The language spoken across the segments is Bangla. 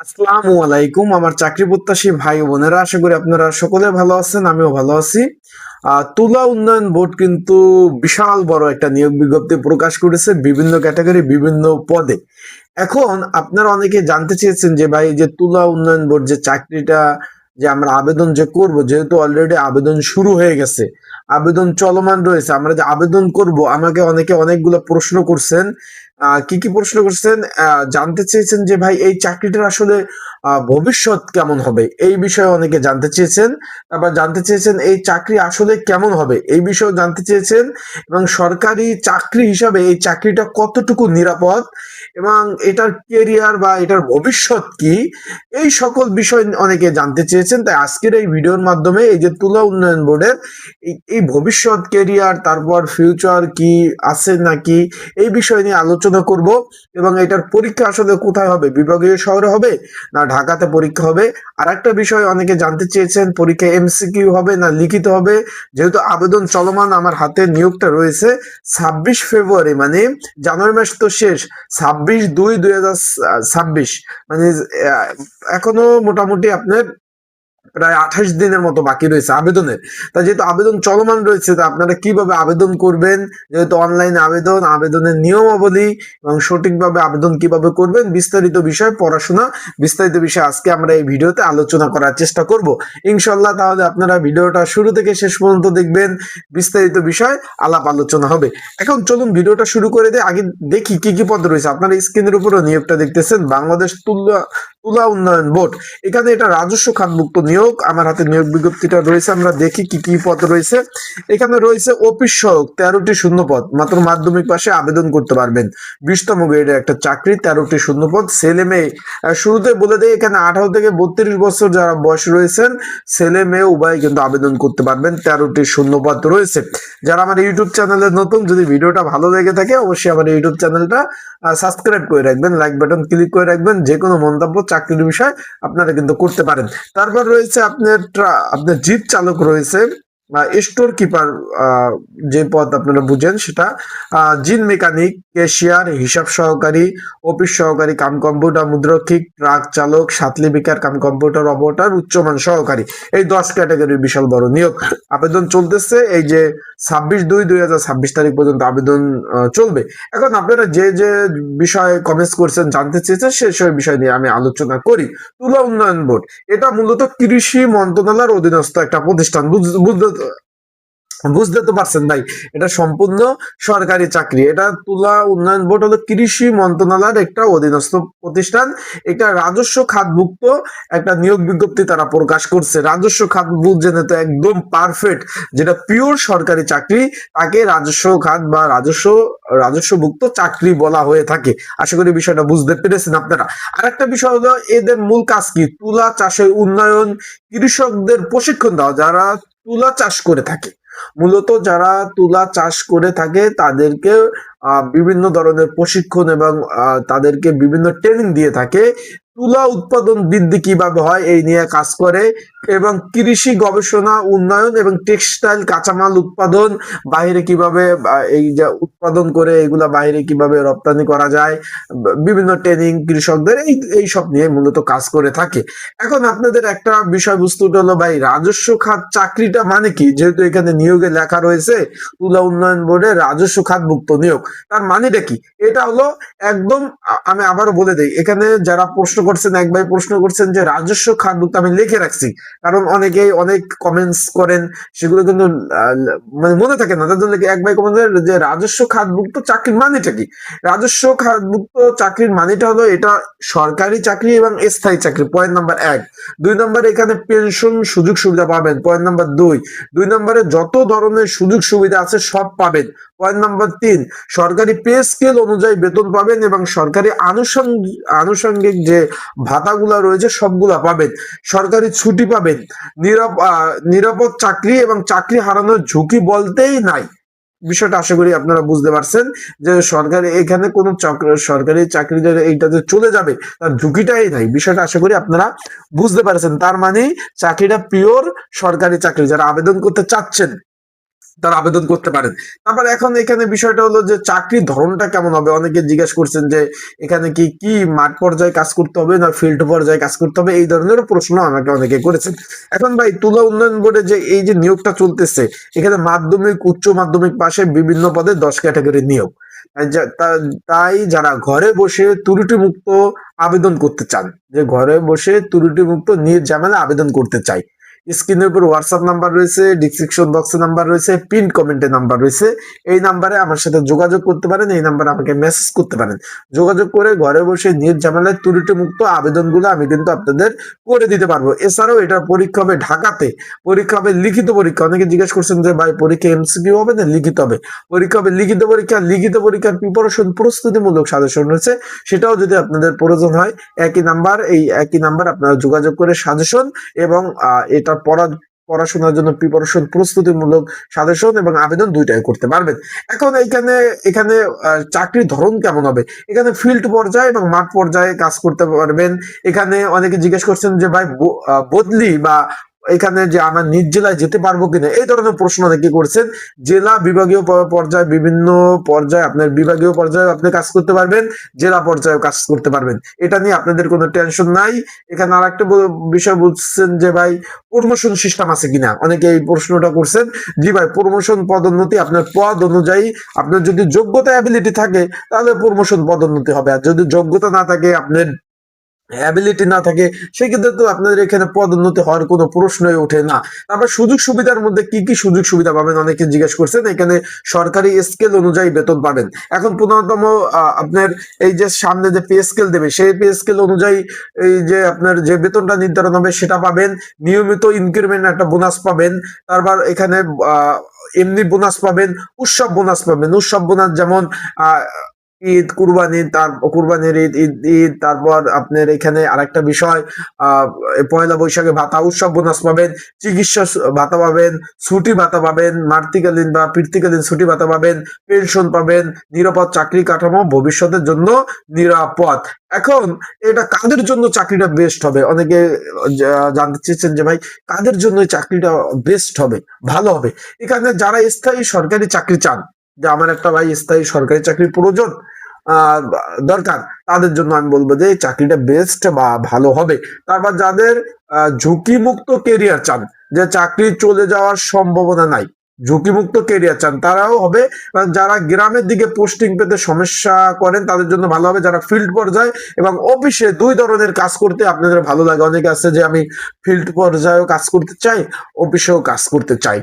আসসালামু আলাইকুম আমার চাকরি প্রত্যাশী ভাই ও বোনেরা, আশা করি আপনারা সকলে ভালো আছেন। আমিও ভালো আছি। তুলা উন্নয়ন বোর্ড কিন্তু বিশাল বড় একটা নিয়োগ বিজ্ঞপ্তি প্রকাশ করেছে বিভিন্ন ক্যাটাগরি বিভিন্ন পদে। এখন আপনারা অনেকে জানতে চেয়েছেন যে ভাই, যে তুলা উন্নয়ন বোর্ড যে চাকরিটা যে আমরা আবেদন যে করব, যেহেতু অলরেডি আবেদন শুরু হয়ে গেছে, আবেদন চলমান রয়েছে, আমরা যে আবেদন করব, আমাকে অনেকে অনেকগুলো প্রশ্ন করছেন। কি কি প্রশ্ন করছেন? জানতে চেয়েছেন যে ভাই, এই চাকরিটার আসলে ভবিষ্যৎ কেমন হবে, এই বিষয়ে অনেকে জানতে চেয়েছেন। তারপর জানতে চেয়েছেন এই চাকরি আসলে কেমন হবে, এই বিষয়ে জানতে চেয়েছেন। এবং সরকারি চাকরি হিসাবে এই চাকরিটা কতটুকু নিরাপদ এবং এটার কেরিয়ার বা এটার ভবিষ্যৎ কি, এই সকল বিষয় অনেকে জানতে চেয়েছেন। তাই আজকের এই ভিডিওর মাধ্যমে এই যে তুলা উন্নয়ন বোর্ডের এই ভবিষ্যৎ কেরিয়ার, তারপর ফিউচার কি আছে নাকি, এই বিষয় নিয়ে আলোচনা করব। এবং এটার পরীক্ষা আসলে কোথায় হবে, বিভাগীয় শহরে হবে না ঢাকাতে পরীক্ষা হবে। আর একটা বিষয় অনেকে জানতে চেয়েছেন, পরীক্ষা এমসিকিউ হবে না লিখিত হবে। যেহেতু আবেদন চলমান, আমার হাতে নিয়োগটা রয়েছে 26 ফেব্রুয়ারি, মানে জানুয়ারি মাস তো শেষ, 26/2/2026, মানে এখনো মোটামুটি আপনার প্রায় 28 দিনের মতো বাকি রয়েছে আবেদনের। তা যেহেতু আবেদন চলমান রয়েছে, তা আপনারা কিভাবে আবেদন করবেন, যেহেতু অনলাইন আবেদন, আবেদনের নিয়মাবলী এবং সঠিকভাবে আবেদন কিভাবে করবেন, বিস্তারিত বিষয় পড়াশোনা, বিস্তারিত বিষয় আজকে আমরা এই ভিডিওতে আলোচনা করার চেষ্টা করব ইনশাল্লাহ। তাহলে আপনারা ভিডিওটা শুরু থেকে শেষ পর্যন্ত দেখবেন, বিস্তারিত বিষয় আলাপ আলোচনা হবে। এখন চলুন ভিডিওটা শুরু করে দিয়ে আগে দেখি কি কি পদ রয়েছে। আপনারা স্ক্রিনের উপরও নিয়োগটা দেখতেছেন, বাংলাদেশ তুলা তুলা উন্নয়ন বোর্ড। এখানে এটা রাজস্ব খাতভুক্ত নিয়োগ। আমার হাতে নিয়োগ বিজ্ঞপ্তিটা রয়েছে, আমরা দেখি কি কি পদ রয়েছে। এখানে রয়েছে অফিস সহায়ক 13টি শূন্য পদ, মাত্র মাধ্যমিক পাশে আবেদন করতে পারবেন। 20তম গ্রেডের একটা চাকরি, 13টি শূন্য পদ। ছেলে মেয়ে শুরুতে বলে দেয়, এখানে 18 থেকে 32 বছর যারা বয়স রয়েছেন, ছেলে মেয়ে উভয় কিন্তু আবেদন করতে পারবেন। 13টি শূন্য পদ রয়েছে। যারা আমার ইউটিউব চ্যানেলে নতুন, যদি ভিডিওটা ভালো লেগে থাকে অবশ্যই আমার ইউটিউব চ্যানেলটা সাবস্ক্রাইব করে রাখবেন, লাইক বাটন ক্লিক করে রাখবেন। যে কোনো মন্তব্য চাকরির বিষয় আপনারা কিন্তু করতে পারেন। তারপর রয়েছে আপনার জিপ চালক রয়েছে, স্টোর কিপার, যে পদ আপনারা বুঝেন সেটা, জিন মেকানিক, ক্যাশিয়ার, হিসাব সহকারী, অফিস সহকারী কাম কম্পিউটার মুদ্রক্ষিক, ট্রাক চালক, সাতলিপিকার কাম কম্পিউটার অপারেটর, উচ্চমান সহকারী। এই 10 ক্যাটাগরির বিশাল বড় নিয়োগ। আবেদন চলতেছে এই যে 26/2/2026 তারিখ পর্যন্ত আবেদন চলবে। এখন আপনারা যে যে বিষয়ে কমেন্টস করছেন, জানতে চেয়েছেন, সেই বিষয় নিয়ে আমি আলোচনা করি। তুলা উন্নয়ন বোর্ড এটা মূলত কৃষি মন্ত্রণালয়ের অধীনস্থ একটা প্রতিষ্ঠান। বুঝতে তো পারছেন ভাই, এটা সম্পূর্ণ সরকারি চাকরি। এটা তুলা উন্নয়ন বোর্ড হলো কৃষি মন্ত্রণালয়ের একটা অধীনস্থ প্রতিষ্ঠান। এটা রাজস্ব খাতভুক্ত একটা নিয়োগ বিজ্ঞপ্তি তারা প্রকাশ করছে। রাজস্ব খাত বুঝছেন তো একদম পারফেক্ট, যেটা পিওর সরকারি চাকরি, তাকে রাজস্ব খাত বা রাজস্বভুক্ত চাকরি বলা হয়ে থাকে। আশা করি বিষয়টা বুঝতে পেরেছেন আপনারা। আর একটা বিষয় হলো, এদের মূল কাজ কি? তুলা চাষের উন্নয়ন, কৃষকদের প্রশিক্ষণ দেওয়া, যারা তুলা চাষ করে থাকে, মূলত যারা তুলা চাষ করে থাকে তাদেরকে বিভিন্ন ধরনের প্রশিক্ষণ এবং তাদেরকে বিভিন্ন ট্রেনিং দিয়ে থাকে। তুলা উৎপাদন বৃদ্ধি কিভাবে হয় এই নিয়ে কাজ করে। এবং কৃষি গবেষণা উন্নয়ন এবং টেক্সটাইল কাঁচামাল উৎপাদন, বাইরে কিভাবে এই যে উৎপাদন করে এগুলা বাইরে কিভাবে রপ্তানি করা যায়, বিভিন্ন ট্রেনিং কৃষকদের, এই সব নিয়ে মূলত কাজ করে থাকে। এখন আপনাদের একটা বিষয়বস্তুটা হলো ভাই, রাজস্ব খাত চাকরিটা মানে কি? যেহেতু এখানে নিয়োগে লেখা রয়েছে তুলা উন্নয়ন বোর্ডে রাজস্ব খাতভুক্ত নিয়োগ, তার মানেটা কি? এটা হলো একদম, আমি আবারও বলে দিই, এখানে যারা প্রশ্ন করছেন, এক ভাই প্রশ্ন করছেন যে রাজস্ব খাতভুক্ত, আমি লিখে রাখছি কারণ অনেকেই অনেক কমেন্টস করেন, সেগুলো কিন্তু মানে মনে থাকে না। তার জন্য এক ভাই কমেন্ট যে রাজস্ব খাতভুক্ত চাকরির মানেটা কি? রাজস্ব খাতভুক্ত চাকরির মানেটা হলো এটা সরকারি চাকরি এবং স্থায়ী চাকরি, পয়েন্ট নাম্বার 1। 2 নম্বরে এখানে পেনশন সুযোগ সুবিধা পাবেন, পয়েন্ট নাম্বার 2। 2 নম্বরে যত ধরনের সুযোগ সুবিধা আছে সব পাবেন, পয়েন্ট নাম্বার 3। সরকারি পে স্কেল অনুযায়ী বেতন পাবেন এবং সরকারি আনুষঙ্গিক যে ভাতাগুলা রয়েছে সবগুলা পাবেন। সরকারি ছুটি পাবেন। নিরাপদ চাকরি এবং চাকরি হারানোর ঝুঁকি বলতেই নাই। বিষয়টা আশা করি আপনারা বুঝতে পারছেন যে সরকারি এখানে কোনো সরকারি চাকরি এইটাতে চলে যাবে তার ঝুঁকিটাই নাই। বিষয়টা আশা করি আপনারা বুঝতে পারছেন। তার মানে চাকরিটা পিওর সরকারি চাকরি। যারা আবেদন করতে চাচ্ছেন তারা আবেদন করতে পারেন। তারপর এখন এখানে বিষয়টা হলো যে চাকরির ধরনটা কেমন হবে? অনেকে জিজ্ঞেস করছেন যে এখানে কি মাঠ পর্যায়ে কাজ করতে হবে না ফিল্ড পর্যায়ে কাজ করতে হবে? এই ধরনের প্রশ্ন আমাকে অনেকে করেছেন। এখন ভাই তুলা উন্নয়ন বোর্ডে যে এই যে নিয়োগটা চলতেছে, এখানে মাধ্যমিক, উচ্চ মাধ্যমিক পাশে বিভিন্ন পদে 10 ক্যাটাগরি নিয়োগ। তাই যারা ঘরে বসে ত্রুটিমুক্ত আবেদন করতে চান, যে ঘরে বসে ত্রুটিমুক্ত নির্ঝামেলা আবেদন করতে চাই, স্ক্রিনের উপর হোয়াটসঅ্যাপ নাম্বার রয়েছে, ডিসক্রিপশন বক্সে নাম্বার রয়েছে, পিন কমেন্টে নাম্বার রয়েছে। এই নাম্বারে আমার সাথে যোগাযোগ করতে পারেন, এই নাম্বারে আমাকে মেসেজ করতে পারেন। যোগাযোগ করে ঘরে বসে নির্ঝামেলায় ত্রুটিমুক্ত আবেদনগুলো আমি কিন্তু আপনাদের করে দিতে পারবো। এছাড়াও এটার পরীক্ষা হবে ঢাকাতে, পরীক্ষা হবে লিখিত পরীক্ষা। অনেকে জিজ্ঞেস করছেন যে ভাই পরীক্ষা এমসিকিউ হবে না লিখিত হবে? পরীক্ষা হবে লিখিত পরীক্ষা। লিখিত পরীক্ষার প্রিপারেশন প্রস্তুতিমূলক সাজেশন রয়েছে, সেটাও যদি আপনাদের প্রয়োজন হয় এই একই নাম্বার আপনারা যোগাযোগ করে সাজেশন এবং এটা পড়াশোনার জন্য প্রিপারেশন প্রস্তুতিমূলক সাজেশন এবং আবেদন দুইটাই করতে পারবেন। এখন এখানে চাকরির ধরন কেমন হবে? এখানে ফিল্ড পর্যায়ে এবং মাঠ পর্যায়ে কাজ করতে পারবেন। এখানে অনেকে জিজ্ঞেস করছেন যে ভাই বদলি বা এখানে যে আমার নিজ জেলায় যেতে পারবো কিনা, এই ধরনের প্রশ্ন অনেকে করছেন। জেলা বিভাগীয় পর্যায়ে, বিভিন্ন পর্যায়ে আপনার বিভাগীয় পর্যায়ে আপনি কাজ করতে পারবেন, জেলা পর্যায়ে কাজ করতে পারবেন। এটা নিয়ে আপনাদের কোনো টেনশন নাই। এখানে আর একটা বিষয় বলছেন যে ভাই প্রমোশন সিস্টেম আছে কিনা, অনেকে এই প্রশ্নটা করছেন। জি ভাই, প্রমোশন পদোন্নতি আপনার পদ অনুযায়ী, আপনার যদি যোগ্যতা অ্যাবিলিটি থাকে তাহলে প্রমোশন পদোন্নতি হবে, আর যদি যোগ্যতা না থাকে, আপনার অ্যাবিলিটি না থাকে, সেক্ষেত্রে তো আপনাদের এখানে পদোন্নতি হওয়ার কোনো প্রশ্নই ওঠে না। তারপর সুযোগ সুবিধার মধ্যে কি সুযোগ সুবিধা পাবেন অনেকে জিজ্ঞেস করছেন। এখানে সরকারি স্কেল অনুযায়ী বেতন পাবেন। এখন 15তম আপনার এই যে সামনে যে পে স্কেল দেবে, সেই পে স্কেল অনুযায়ী এই যে আপনার যে বেতনটা নির্ধারণ হবে সেটা পাবেন। নিয়মিত ইনক্রিমেন্ট একটা বোনাস পাবেন। তারপর এখানে এমনি বোনাস পাবেন, উৎসব বোনাস পাবেন। উৎসব বোনাস যেমন ঈদ, কুরবানি, কুরবানির ঈদ, তারপর আপনার এখানে আরেকটা বিষয় পয়লা বৈশাখে ভাতা, উৎসব বোনাস পাবেন, চিকিৎসা ভাতা পাবেন, ছুটি ভাতা পাবেন, মাতৃকালীন বা পিতৃকালীন ছুটি ভাতা পাবেন, পেনশন পাবেন, নিরাপদ চাকরি কাঠামো, ভবিষ্যতের জন্য নিরাপদ। এখন এটা কাদের জন্য চাকরিটা বেস্ট হবে? অনেকে জানতে চেয়েছেন যে ভাই কাদের জন্য চাকরিটা বেস্ট হবে, ভালো হবে? এখানে যারা স্থায়ী সরকারি চাকরি চান, যে আমার একটা ভাই স্থায়ী সরকারি চাকরির প্রয়োজন দরকার, তাদের জন্য আমি বলবো যে চাকরিটা বেস্ট বা ভালো হবে। তারপর যাদের ঝুঁকিমুক্ত কেরিয়ার চান, যে চাকরি চলে যাওয়ার সম্ভাবনা নাই, ঝুঁকিমুক্ত কেরিয়ার চান, তারাও হবে। যারা গ্রামের দিকে পোস্টিং পেতে সমস্যা করেন তাদের জন্য ভালো হবে। যারা ফিল্ড পর্যায়ে এবং অফিসে দুই ধরনের কাজ করতে আপনাদের ভালো লাগে, অনেকে আছে যে আমি ফিল্ড পর্যায়েও কাজ করতে চাই, অফিসেও কাজ করতে চাই,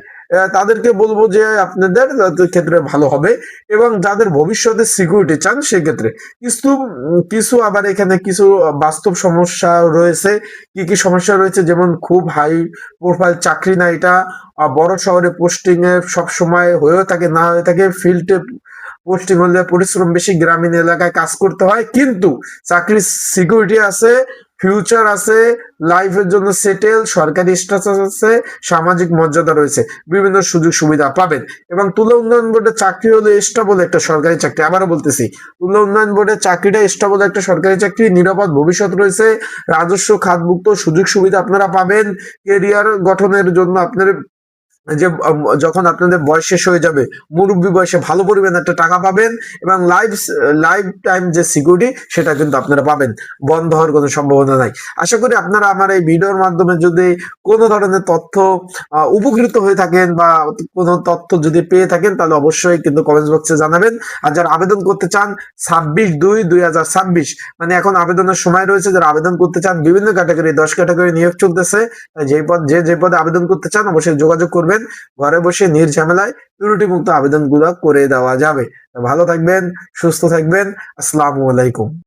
তাদেরকে বলবো যে আপনাদের ক্ষেত্রে ভালো হবে। এবং যাদের ভবিষ্যতে সিকিউরিটি চান সেক্ষেত্রে কিছু আবার এখানে কিছু বাস্তব সমস্যা রয়েছে। কি সমস্যা রয়েছে? যেমন খুব হাই প্রোফাইল চাকরি না এটা, বড় শহরে পোস্টিং এ সব সময় হয়েও থাকে, না হয়ে থাকে। ফিল্ডে পোস্টিং হলে পরিশ্রম বেশি, গ্রামীণ এলাকায় কাজ করতে হয়, কিন্তু চাকরির সিকিউরিটি আছে, ফিউচার আছে, লাইফের জন্য সেটেল, সরকারি স্ট্যাটাস আছে, সামাজিক মর্যাদা রয়েছে, বিভিন্ন সুযোগ সুবিধা পাবেন। এবং তুলা উন্নয়ন বোর্ডের চাকরি হলো স্টেবল একটা সরকারি চাকরি। আবারও বলতেছি, তুলা উন্নয়ন বোর্ডের চাকরিটা স্টেবল একটা সরকারি চাকরি, নিরাপদ ভবিষ্যৎ রয়েছে, রাজস্ব খাতভুক্ত সুযোগ সুবিধা আপনারা পাবেন। কেরিয়ার গঠনের জন্য আপনার যে যখন আপনাদের বয়স শেষ হয়ে যাবে, মুরব্বী বয়সে ভালো পরিমাণ একটা টাকা পাবেন, এবং লাইফ টাইম যে সিকিউরিটি সেটা কিন্তু আপনারা পাবেন, বন্ধ হওয়ার কোনো সম্ভাবনা নাই। আশা করি আপনারা আমার এই ভিডিওর মাধ্যমে যদি কোনো ধরনের তথ্য উপকৃত হয়ে থাকেন বা কোনো তথ্য যদি পেয়ে থাকেন, তাহলে অবশ্যই কিন্তু কমেন্ট বক্সে জানাবেন। আর যারা আবেদন করতে চান 26/2/2026, মানে এখন আবেদনের সময় রয়েছে, যারা আবেদন করতে চান বিভিন্ন ক্যাটাগরি, 10 ক্যাটাগরি নিয়োগ চলতেছে, যে পদে আবেদন করতে চান অবশ্যই যোগাযোগ করবেন। ঘরে বসে নির্ঝামেলায় ত্রুটিমুক্ত আবেদনগুলো করে দেওয়া যাবে। ভালো থাকবেন, সুস্থ থাকবেন। আসসালামু আলাইকুম।